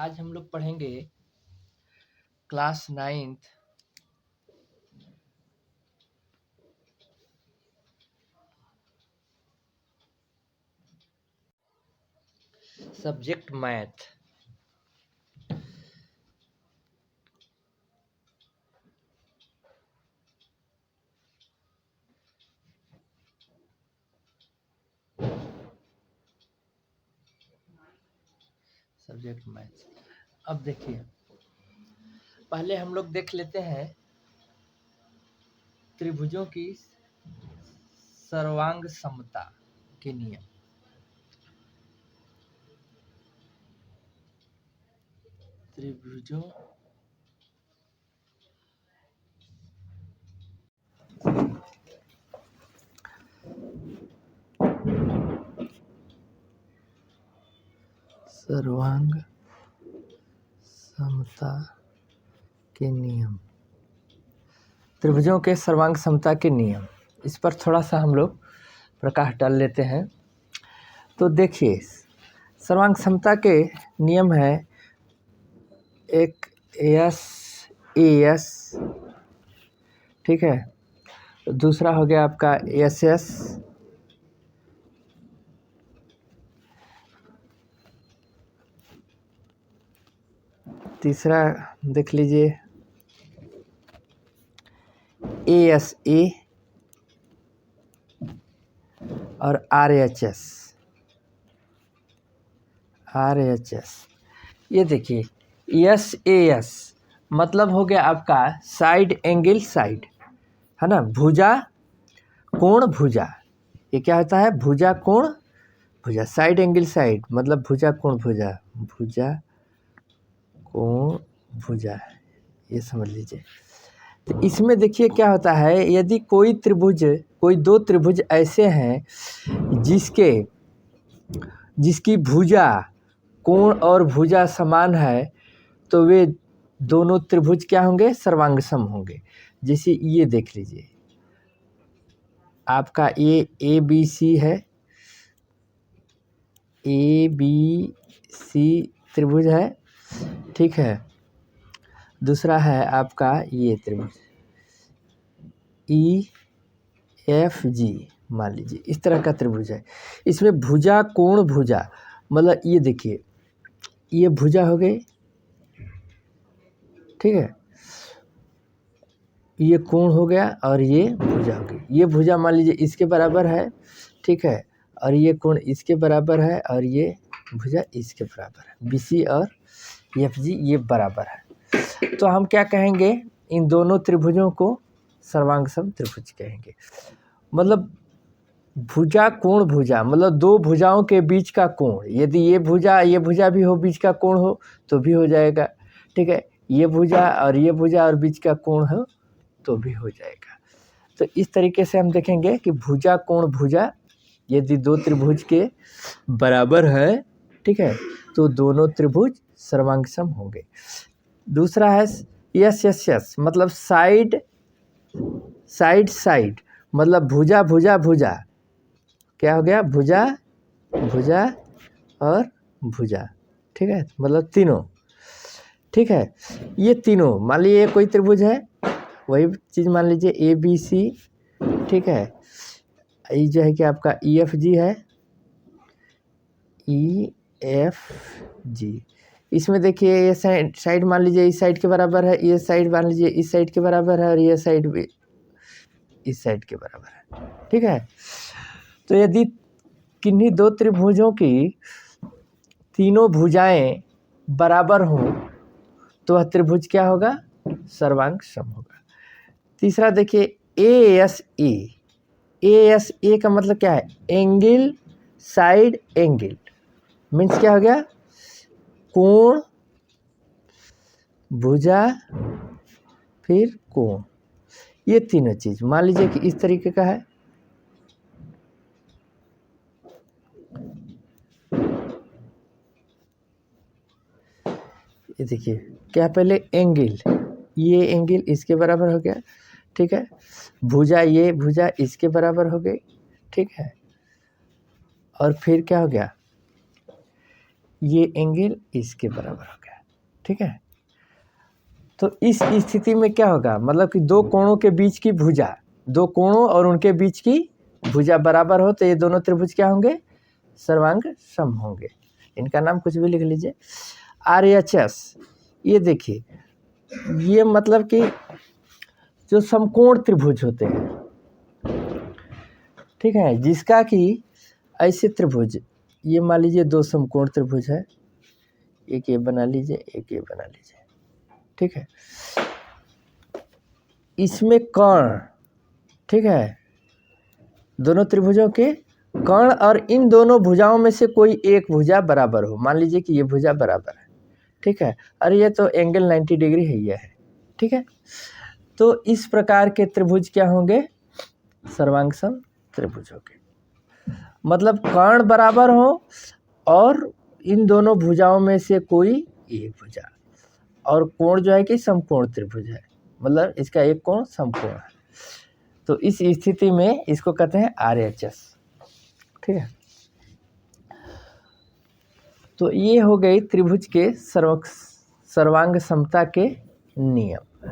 आज हम लोग पढ़ेंगे class 9th subject math. Subject math. अब देखिए, पहले हम लोग देख लेते हैं त्रिभुजों की सर्वांग समता के नियम। त्रिभुजों सर्वांग समता के नियम। त्रिभुजों के सर्वांग समता के नियम, इस पर थोड़ा सा हम लोग प्रकाश डाल लेते हैं। तो देखिए, सर्वांग समता के नियम है एक एस एस, ठीक है। दूसरा हो गया आपका एस एस, तीसरा देख लीजिए ए एस ए और आर एच एस। ये देखिए एस ए एस मतलब हो गया आपका साइड एंगल साइड, है ना। भुजा कोण भुजा, ये क्या होता है? भुजा कोण भुजा। साइड एंगल साइड मतलब भुजा कोण भुजा, भुजा कोण भुजा, ये समझ लीजिए। तो इसमें देखिए क्या होता है, यदि कोई दो त्रिभुज ऐसे हैं जिसकी भुजा कोण और भुजा समान है, तो वे दोनों त्रिभुज क्या होंगे? सर्वांगसम होंगे। जैसे ये देख लीजिए, आपका ये ए बी सी है, ए बी सी त्रिभुज है, ठीक है। दूसरा है आपका ये त्रिभुज ई एफ जी, मान लीजिए इस तरह का त्रिभुज है। इसमें भुजा कोण भुजा मतलब ये देखिए, ये भुजा हो गई, ठीक है, ये कोण हो गया और ये भुजा हो गई। ये भुजा मान लीजिए इसके बराबर है, ठीक है, और ये कोण इसके बराबर है और ये भुजा इसके बराबर है। बी सी और एफ जी ये बराबर है। तो हम क्या कहेंगे? इन दोनों त्रिभुजों को सर्वांगसम त्रिभुज कहेंगे। मतलब भुजा कोण भुजा मतलब दो भुजाओं के बीच का कोण, यदि ये भुजा भी हो, बीच का कोण हो तो भी हो जाएगा, ठीक है। ये भुजा और बीच का कोण हो तो भी हो जाएगा। तो इस तरीके से हम देखेंगे कि भुजा कोण भुजा यदि दो त्रिभुज के बराबर है, ठीक है, तो दोनों त्रिभुज सर्वांगसम होंगे। दूसरा है यस यस यस मतलब साइड मतलब भुजा भुजा भुजा, क्या हो गया? भुजा भुजा और भुजा, ठीक है, मतलब तीनों, ठीक है। ये तीनों मान लीजिए कोई त्रिभुज है, वही चीज़ मान लीजिए ए बी सी, ठीक है। ये जो है कि आपका ई एफ जी है, ई एफ जी। इसमें देखिए ये साइड मान लीजिए इस साइड के बराबर है, ये साइड मान लीजिए इस साइड के बराबर है और ये साइड भी इस साइड के बराबर है, ठीक है। तो यदि किन्हीं दो त्रिभुजों की तीनों भुजाएं बराबर हों तो वह त्रिभुज क्या होगा? सर्वांग सम होगा। तीसरा देखिए ए एस ए का मतलब क्या है? एंगल साइड एंगल, मीन्स क्या हो गया? कोण भुजा फिर कोण, ये तीनों चीज मान लीजिए कि इस तरीके का है। ये देखिए क्या, पहले एंगल, ये एंगल इसके बराबर हो गया, ठीक है। ये भुजा इसके बराबर हो गई, ठीक है। और फिर क्या हो गया? ये एंगल इसके बराबर हो गया, ठीक है। तो इस स्थिति में क्या होगा, मतलब कि दो कोणों के बीच की भुजा, दो कोणों और उनके बीच की भुजा बराबर हो तो ये दोनों त्रिभुज क्या होंगे, सर्वांग सम होंगे। इनका नाम कुछ भी लिख लीजिए। RHS, ये देखिए, ये मतलब कि जो समकोण त्रिभुज होते हैं, ठीक है, जिसका कि ऐसे त्रिभुज, ये मान लीजिए दो समकोण त्रिभुज है, एक ये बना लीजिए, एक ये बना लीजिए, ठीक है। इसमें कर्ण, ठीक है, दोनों त्रिभुजों के कर्ण, और इन दोनों भुजाओं में से कोई एक भुजा बराबर हो। मान लीजिए कि ये भुजा बराबर है, ठीक है, और ये तो एंगल 90 डिग्री है, ये है, ठीक है। तो इस प्रकार के त्रिभुज क्या होंगे, सर्वांग सम त्रिभुज होंगे। मतलब कर्ण बराबर हो और इन दोनों भुजाओं में से कोई एक भुजा, और कोण जो है कि समकोण त्रिभुज है, मतलब इसका एक कोण समकोण है। तो इस स्थिति में इसको कहते हैं RHS, ठीक है। तो ये हो गई त्रिभुज के सर्वांग समता के नियम।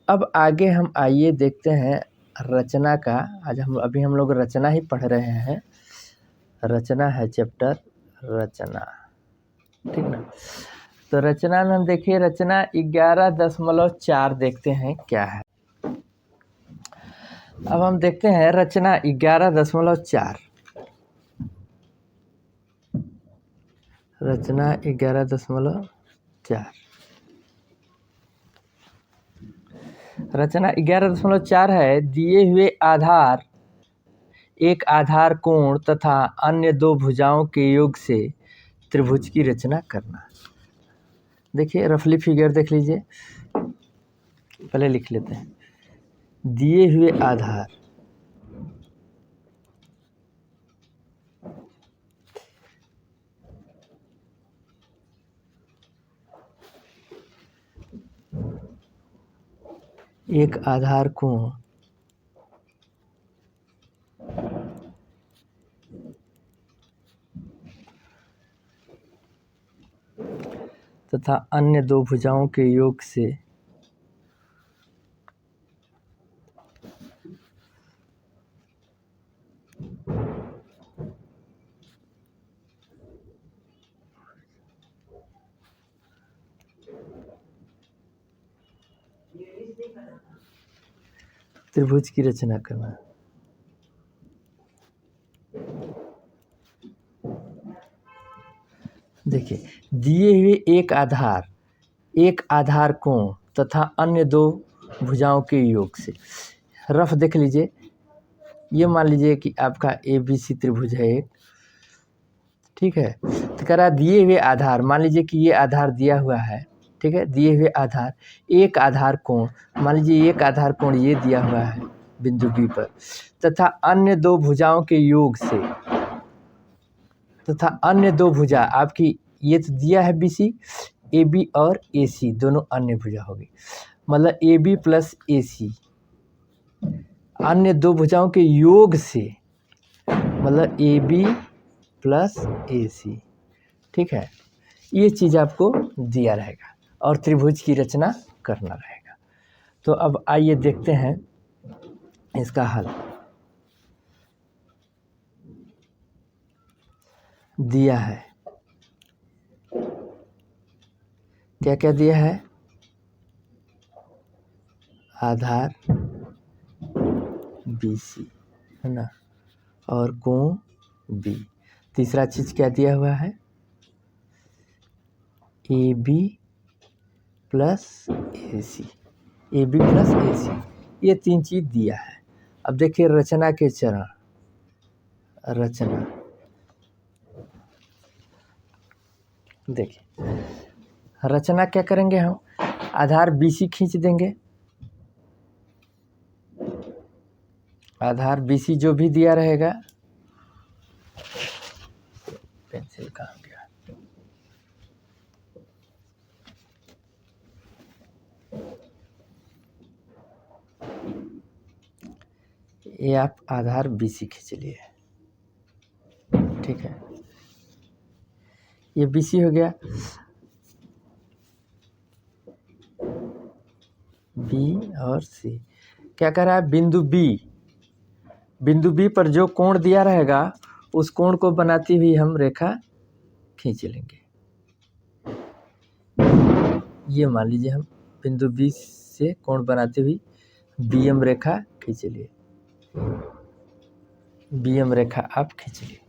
अब आगे हम आइए देखते हैं रचना का। आज अभी हम लोग रचना ही पढ़ रहे हैं, रचना है चैप्टर रचना, ठीक ना। तो रचना में हम देखिए, रचना 11.4 देखते हैं क्या है। अब हम देखते हैं रचना 11.4, रचना 11.4, रचना 11.4 है, दिए हुए आधार, एक आधार कोण तथा अन्य दो भुजाओं के योग से त्रिभुज की रचना करना। देखिए रफली फिगर देख लीजिए, पहले लिख लेते हैं। दिए हुए आधार, एक आधार कोण तथा अन्य दो भुजाओं के योग से त्रिभुज की रचना करना। देखिए, दिए हुए एक आधार कोण तथा अन्य दो भुजाओं के योग से, रफ देख लीजिए, ये मान लीजिए कि आपका ABC त्रिभुज है एक, ठीक है। तो कह रहा दिए हुए आधार, मान लीजिए कि ये आधार दिया हुआ है, ठीक है, दिए हुए आधार, एक आधार कोण, मान लीजिए एक आधार कोण ये दिया हुआ है बिंदु B पर, तथा अन्य दो भुजाओं के योग से, तथा अन्य दो भुजा आपकी, ये तो दिया है BC, AB और AC दोनों अन्य भुजा होगी, मतलब AB प्लस AC, अन्य दो भुजाओं के योग से, मतलब AB प्लस AC, ठीक है। ये चीज़ आपको दिया रहेगा और त्रिभुज की रचना करना रहेगा। तो अब आइए देखते हैं इसका हल। दिया है, क्या क्या दिया है, आधार BC है ना, और कोण B। तीसरा चीज क्या दिया हुआ है, AB plus AC, AB plus AC, ये तीन चीज दिया है। अब देखिए रचना के चरण, रचना देखिए, रचना क्या करेंगे हम, आधार BC खींच देंगे, आधार BC जो भी दिया रहेगा, पेंसिल कहाँ गया, ये आप आधार BC खींच लिए, ठीक है, ये BC हो गया। बी और सी। क्या कर रहा है, बिंदु बी पर जो कोण दिया रहेगा उस कोण को बनाती हुई हम रेखा खींच लेंगे। ये मान लीजिए हम बिंदु बी से कोण बनाती हुई बीएम रेखा खींच लिए, बीएम रेखा आप खींच लिए।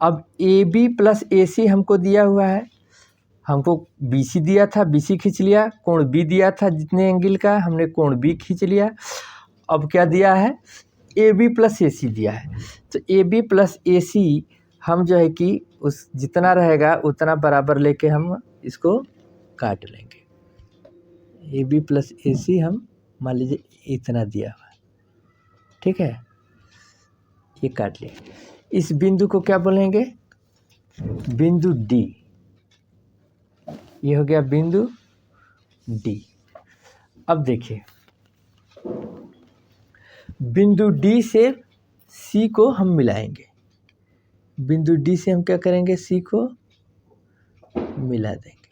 अब ए बी प्लस ए सी हमको दिया हुआ है, हमको बी सी दिया था, बी सी खींच लिया, कोण बी दिया था जितने एंगल का, हमने कोण बी खींच लिया। अब क्या दिया है, ए बी प्लस ए सी दिया है, तो ए बी प्लस ए सी हम जो है कि उस जितना रहेगा उतना बराबर लेके हम इसको काट लेंगे। ए बी प्लस ए सी हम मान लीजिए इतना दिया हुआ, ठीक है, ये काट लिया। इस बिंदु को क्या बोलेंगे, बिंदु डी। ये हो गया बिंदु डी। अब देखिए बिंदु डी से सी को हम मिलाएंगे, बिंदु डी से हम क्या करेंगे, सी को मिला देंगे।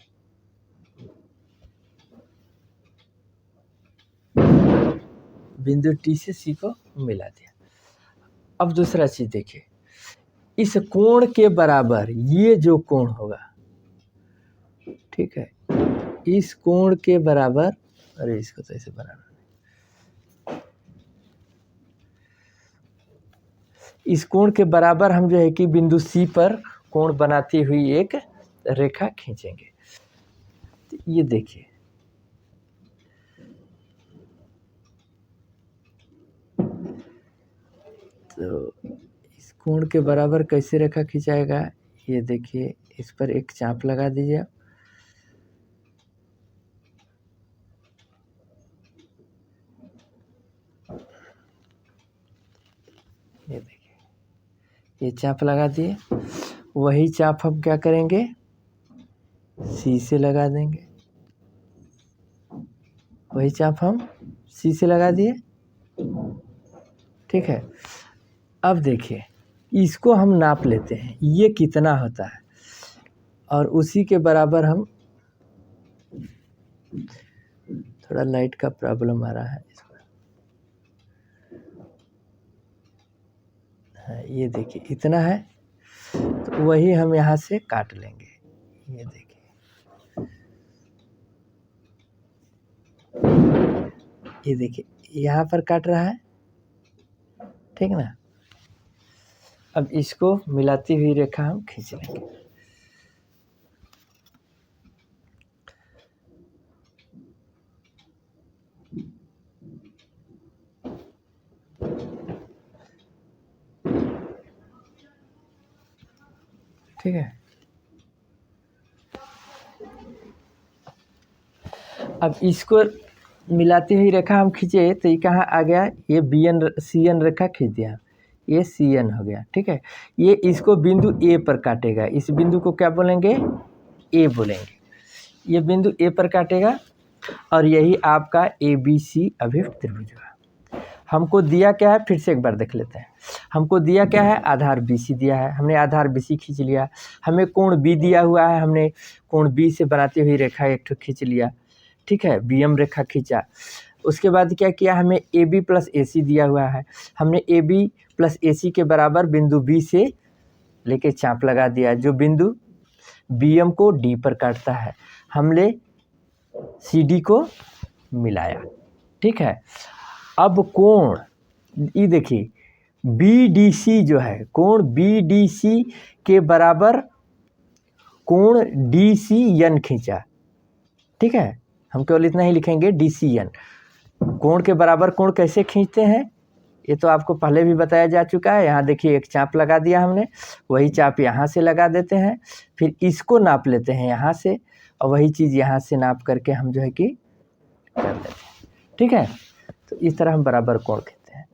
बिंदु डी से सी को मिला दिया। अब दूसरा चीज देखिए, इस कोण के बराबर ये जो कोण होगा, ठीक है, इस कोण के बराबर, अरे इसको तो ऐसे बनाना, इस कोण के बराबर हम जो है कि बिंदु सी पर कोण बनाती हुई एक रेखा खींचेंगे। तो ये देखिए, तो इस कोण के बराबर कैसे रेखा खिंचाएगा, ये देखिए, इस पर एक चाप लगा दीजिए आप। ये देखिए, ये चाप लगा दिए, वही चाप हम क्या करेंगे, सी से लगा देंगे, वही चाप हम सी से लगा दिए, ठीक है। अब देखिए इसको हम नाप लेते हैं, ये कितना होता है, और उसी के बराबर हम, थोड़ा लाइट का प्रॉब्लम आ रहा है इसमें, हाँ, ये देखिए इतना है, तो वही हम यहाँ से काट लेंगे। ये देखिए, ये देखिए यहाँ पर काट रहा है, ठीक ना। अब इसको मिलाती हुई रेखा हम खींच लेंगे। ठीक है, अब इसको मिलाती हुई रेखा हम खींचे तो ये कहाँ आ गया, ये बी एन सी एन रेखा खींच दिया, ये सी एन हो गया, ठीक है। ये इसको बिंदु ए पर काटेगा, इस बिंदु को क्या बोलेंगे, ए बोलेंगे। ये बिंदु ए पर काटेगा और यही आपका ए बी सी अभिष्ट त्रिभुज हुआ। हमको दिया क्या है, फिर से एक बार देख लेते हैं। हमको दिया क्या है, आधार बी सी दिया है, हमने आधार बी सी खींच लिया। हमें कोण बी दिया हुआ है, हमने कोण बी से बनाती हुई रेखा एक ठो खींच लिया, ठीक है, बी एम रेखा खींचा। उसके बाद क्या किया, हमें ए बी प्लस ए सी दिया हुआ है, हमने ए बी प्लस ए सी के बराबर बिंदु बी से लेके चाप लगा दिया, जो बिंदु बी एम को डी पर काटता है, हमने सी डी को मिलाया, ठीक है। अब कोण ये देखिए बी डी सी जो है, कोण बी डी सी के बराबर कोण डी सी एन खींचा, ठीक है। हम केवल इतना ही लिखेंगे डी सी एन। कोण के बराबर कोण कैसे खींचते हैं, ये तो आपको पहले भी बताया जा चुका है। यहाँ देखिए एक चाप लगा दिया हमने, वही चाप यहाँ से लगा देते हैं, फिर इसको नाप लेते हैं यहाँ से, और वही चीज़ यहाँ से नाप करके हम जो है कि कर देते हैं, ठीक है। तो इस तरह हम बराबर कोण खींचते हैं।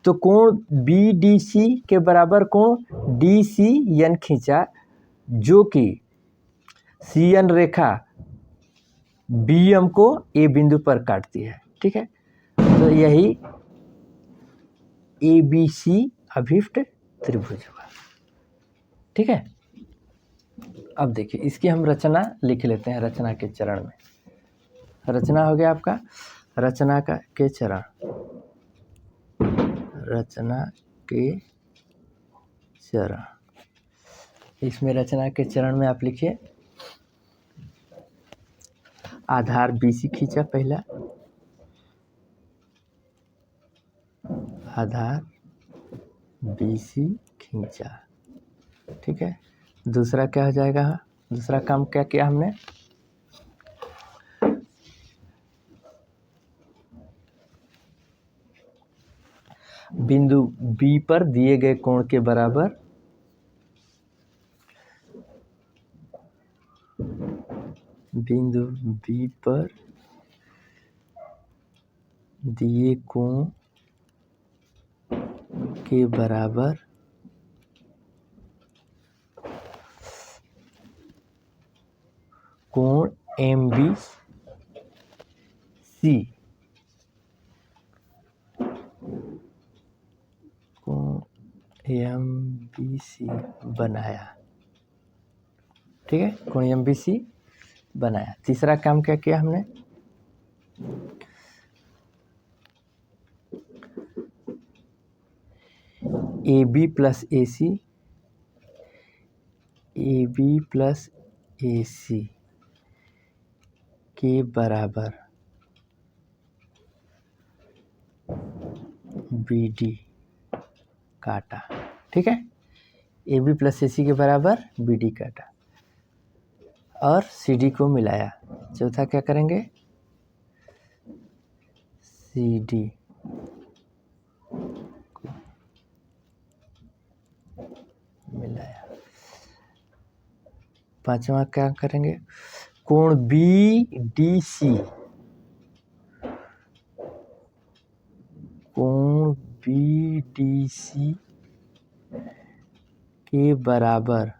तो कोण बी डी सी के बराबर कोण डी सी एन खींचा, जो कि सी एन रेखा बी एम को ए बिंदु पर काटती है, ठीक है। तो यही ए बी सी अभिष्ट त्रिभुज हुआ, ठीक है। अब देखिए इसकी हम रचना लिख लेते हैं, रचना के चरण में। रचना हो गया आपका रचना के चरण। रचना के चरण, इसमें रचना के चरण में आप लिखिए आधार BC खींचा पहला, आधार BC खींचा, ठीक है। दूसरा क्या हो जाएगा, दूसरा काम क्या किया हमने, बिंदु B पर दिए गए कोण के बराबर बिंदु B पर दिए कोण के बराबर कोण MBC, कोण MBC बनाया, ठीक है, कोण MBC बनाया। तीसरा काम क्या किया हमने, AB plus AC, AB plus AC के बराबर BD काटा, ठीक है। AB प्लस AC के बराबर BD काटा और CD को मिलाया। चौथा क्या करेंगे, CD को मिलाया। पांचवा क्या करेंगे, कोण BDC, कोण BDC के बराबर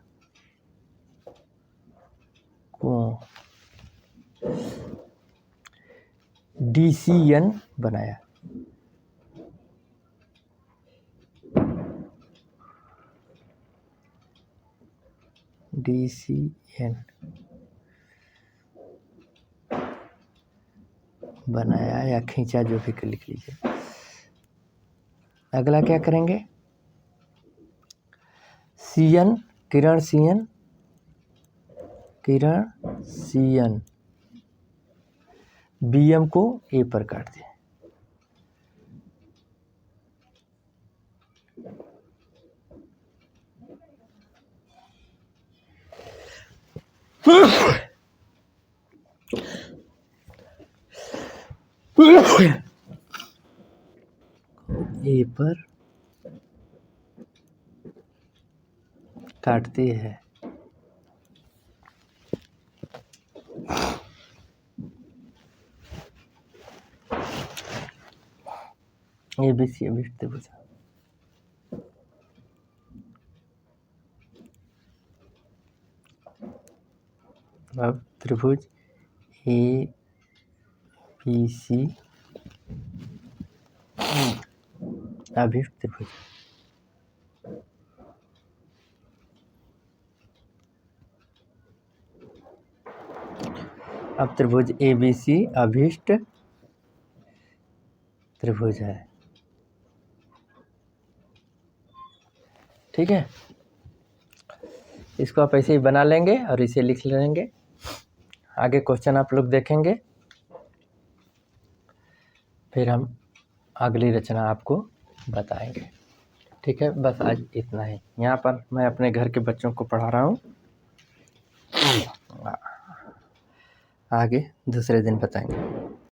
कोण DCN बनाया। DCN बनाया या खींचा, जो भी लिख लीजिए। अगला क्या करेंगे, CN किरण CN, किरण CN BM को A पर काट दें। A पर काटते हैं। ABC अभिष्ट त्रिभुज, अब त्रिभुज ABC अभिष्ट त्रिभुज, अब त्रिभुज ABC अभिष्ट त्रिभुज है, ठीक है। इसको आप ऐसे ही बना लेंगे और इसे लिख लेंगे। आगे क्वेश्चन आप लोग देखेंगे, फिर हम अगली रचना आपको बताएंगे, ठीक है। बस आज इतना ही, यहाँ पर मैं अपने घर के बच्चों को पढ़ा रहा हूँ, आगे दूसरे दिन बताएंगे।